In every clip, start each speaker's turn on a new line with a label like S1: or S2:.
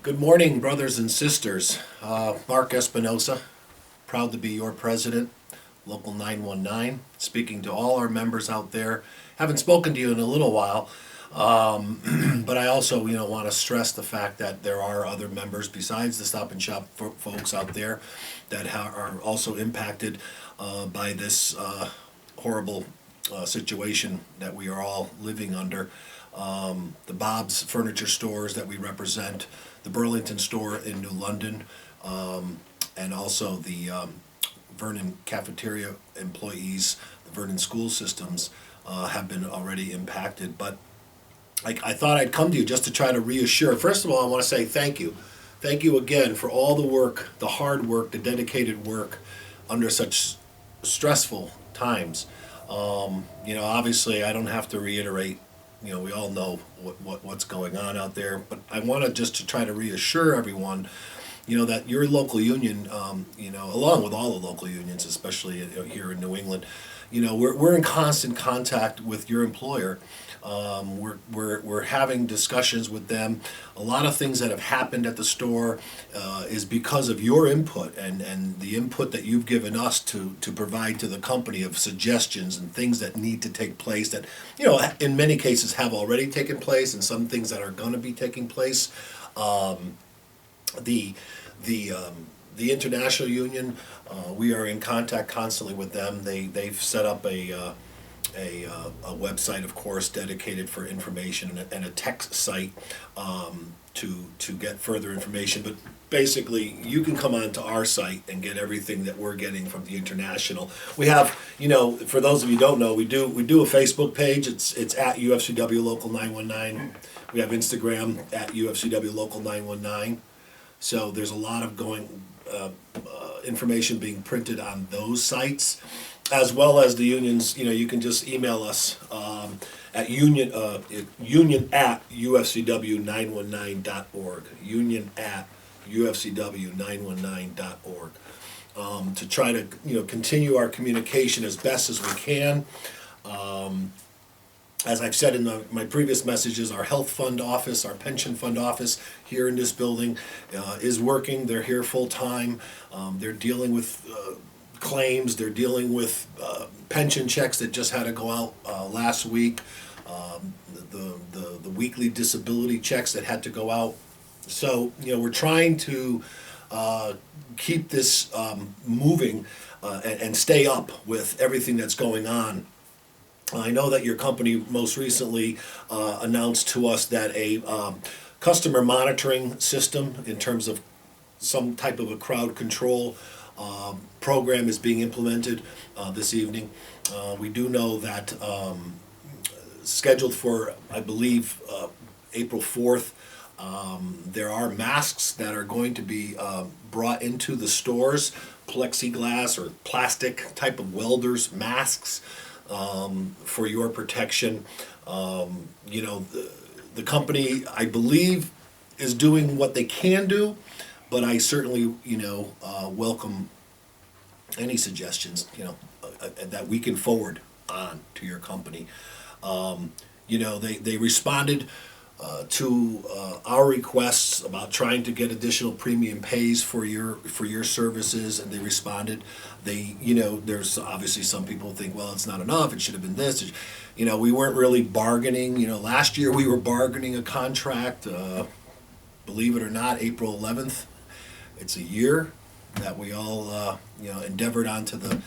S1: Good morning, brothers and sisters. Mark Espinosa, proud to be your president, Local 919, speaking to all our members out there. Haven't spoken to you in a little while, but I also, want to stress the fact that there are other members besides the Stop and Shop folks out there that are also impacted by this horrible situation that we are all living under. The Bob's Furniture stores that we represent, the Burlington store in New London, and also the Vernon cafeteria employees, the Vernon school systems have been already impacted. But I thought I'd come to you just to try to reassure. First of all, I want to say thank you. Thank you again for all the work, the hard work, the dedicated work under such stressful times. Obviously, I don't have to reiterate. We all know what's going on out there, but I want to just to try to reassure everyone, that your local union, along with all the local unions, especially here in New England, we're in constant contact with your employer. We're having discussions with them. A lot of things that have happened at the store is because of your input and the input that you've given us to provide to the company of suggestions and things that need to take place that, in many cases have already taken place and some things that are going to be taking place. The international union, we are in contact constantly with them. They've set up a website, of course, dedicated for information and a text site to get further information. But basically, you can come onto our site and get everything that we're getting from the international. We have, for those of you who don't know, we do a Facebook page. It's at UFCW Local 919. We have Instagram at UFCW Local 919. So there's a lot of information being printed on those sites, as well as the unions. You can just email us at union at ufcw919.org, union at ufcw919.org, to try to continue our communication as best as we can. As I've said in my previous messages, our health fund office, our pension fund office here in this building is working. They're here full time. They're dealing with claims. They're dealing with pension checks that just had to go out last week. The weekly disability checks that had to go out. So we're trying to keep this moving and stay up with everything that's going on. I know that your company most recently announced to us that a customer monitoring system in terms of some type of a crowd control program is being implemented this evening. We do know that scheduled for, I believe, April 4th, there are masks that are going to be brought into the stores, plexiglass or plastic type of welders masks. For your protection. The company, I believe, is doing what they can do, but I certainly, welcome any suggestions, that we can forward on to your company. They responded to our requests about trying to get additional premium pays for your services, and they responded. There's obviously some people think, well, it's not enough. It should have been this. We weren't really bargaining. Last year we were bargaining a contract. Believe it or not, April 11th. It's a year that we all endeavored onto the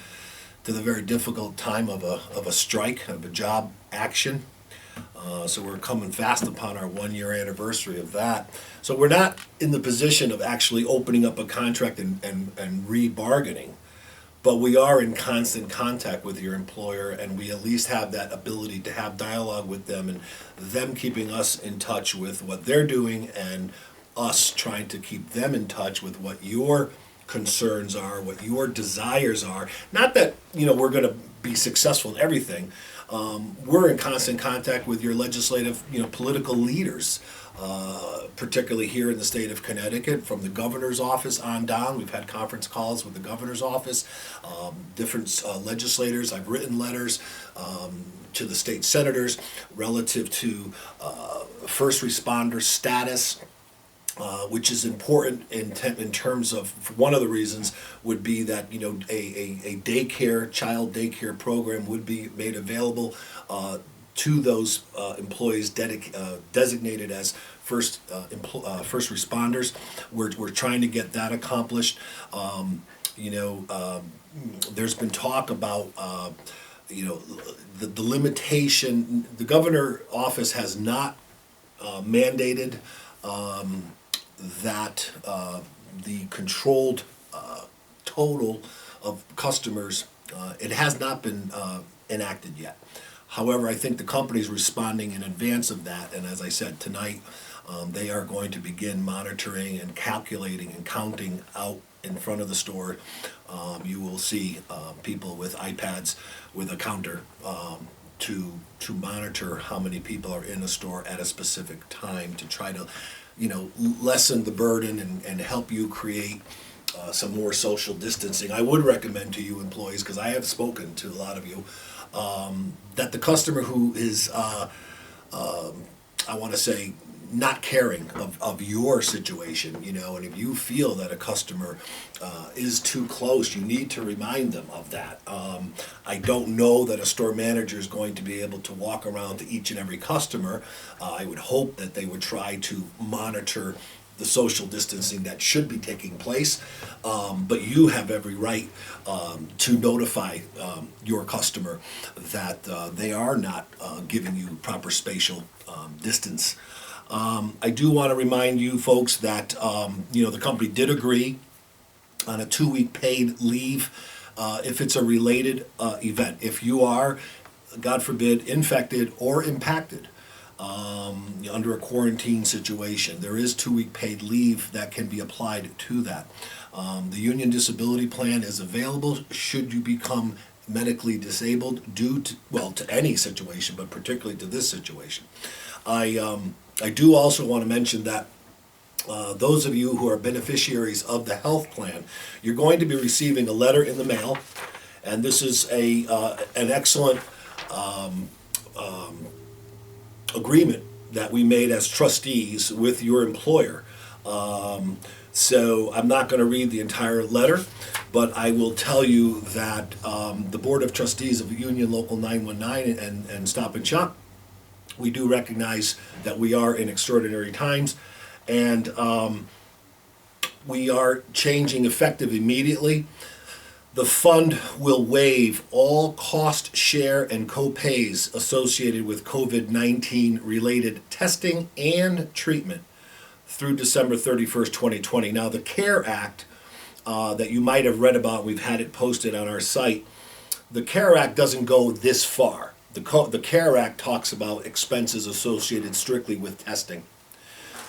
S1: very difficult time of a strike, of a job action. So we're coming fast upon our 1-year anniversary of that. So we're not in the position of actually opening up a contract and re-bargaining, but we are in constant contact with your employer, and we at least have that ability to have dialogue with them and them keeping us in touch with what they're doing and us trying to keep them in touch with what your concerns are, what your desires are. Not that, we're going to be successful in everything. We're in constant contact with your legislative, political leaders, particularly here in the state of Connecticut, from the governor's office on down. We've had conference calls with the governor's office, different legislators. I've written letters to the state senators relative to first responder status which is important in terms of one of the reasons would be that a daycare, child daycare program would be made available to those employees designated as first responders. We're trying to get that accomplished. There's been talk about the limitation. The governor office has not mandated that the controlled total of customers, it has not been enacted yet. However, I think the company's responding in advance of that, and as I said, tonight they are going to begin monitoring and calculating and counting out in front of the store. You will see people with iPads with a counter to monitor how many people are in a store at a specific time to try to lessen the burden and help you create some more social distancing. I would recommend to you employees, because I have spoken to a lot of you, that the customer who is, I want to say, not caring of your situation, and if you feel that a customer is too close, you need to remind them of that. I don't know that a store manager is going to be able to walk around to each and every customer. I would hope that they would try to monitor the social distancing that should be taking place, but you have every right to notify your customer that they are not giving you proper spatial distance. I do want to remind you folks that the company did agree on a 2-week paid leave if it's a related event. If you are, God forbid, infected or impacted under a quarantine situation, there is 2-week paid leave that can be applied to that. The union disability plan is available should you become medically disabled due to any situation, but particularly to this situation. I do also want to mention that those of you who are beneficiaries of the health plan, you're going to be receiving a letter in the mail, and this is an excellent agreement that we made as trustees with your employer. So I'm not going to read the entire letter, but I will tell you that the Board of Trustees of Union Local 919 and Stop and Shop, we do recognize that we are in extraordinary times, and we are changing effective immediately. The fund will waive all cost share and co-pays associated with COVID-19 related testing and treatment through December 31st, 2020. Now, the CARE Act that you might have read about, we've had it posted on our site, the CARE Act doesn't go this far. The CARE Act talks about expenses associated strictly with testing.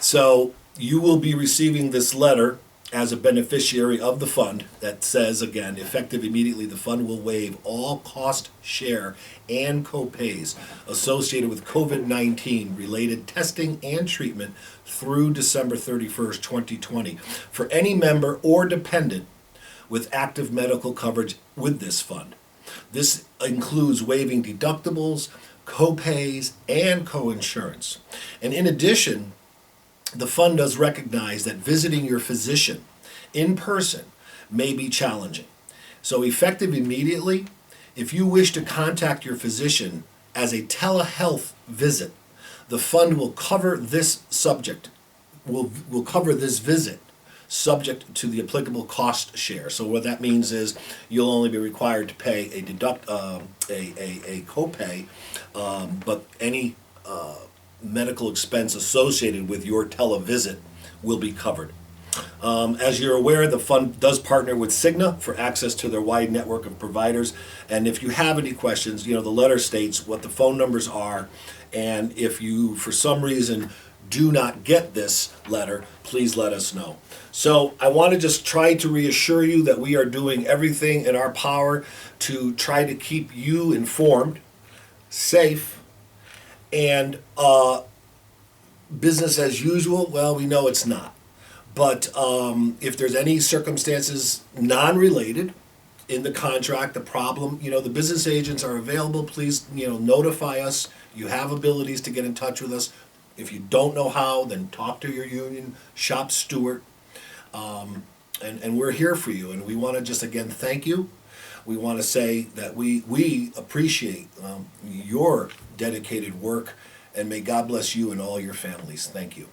S1: So you will be receiving this letter as a beneficiary of the fund that says, again, effective immediately, the fund will waive all cost share and co-pays associated with COVID-19 related testing and treatment through December 31st, 2020 for any member or dependent with active medical coverage with this fund. This includes waiving deductibles, co-pays, and co-insurance. And in addition, the fund does recognize that visiting your physician in person may be challenging. So effective immediately, if you wish to contact your physician as a telehealth visit, the fund will cover this will cover this visit subject to the applicable cost share. So what that means is you'll only be required to pay a copay, but any medical expense associated with your televisit will be covered. As you're aware, the fund does partner with Cigna for access to their wide network of providers. And if you have any questions, the letter states what the phone numbers are. And if you, for some reason, do not get this letter, please let us know. So I want to just try to reassure you that we are doing everything in our power to try to keep you informed, safe, and business as usual. Well, we know it's not. But if there's any circumstances non-related in the contract, the problem, the business agents are available. Please, notify us. You have abilities to get in touch with us. If you don't know how, then talk to your union, shop Stewart, and we're here for you. And we want to just again thank you. We want to say that we appreciate your dedicated work, and may God bless you and all your families. Thank you.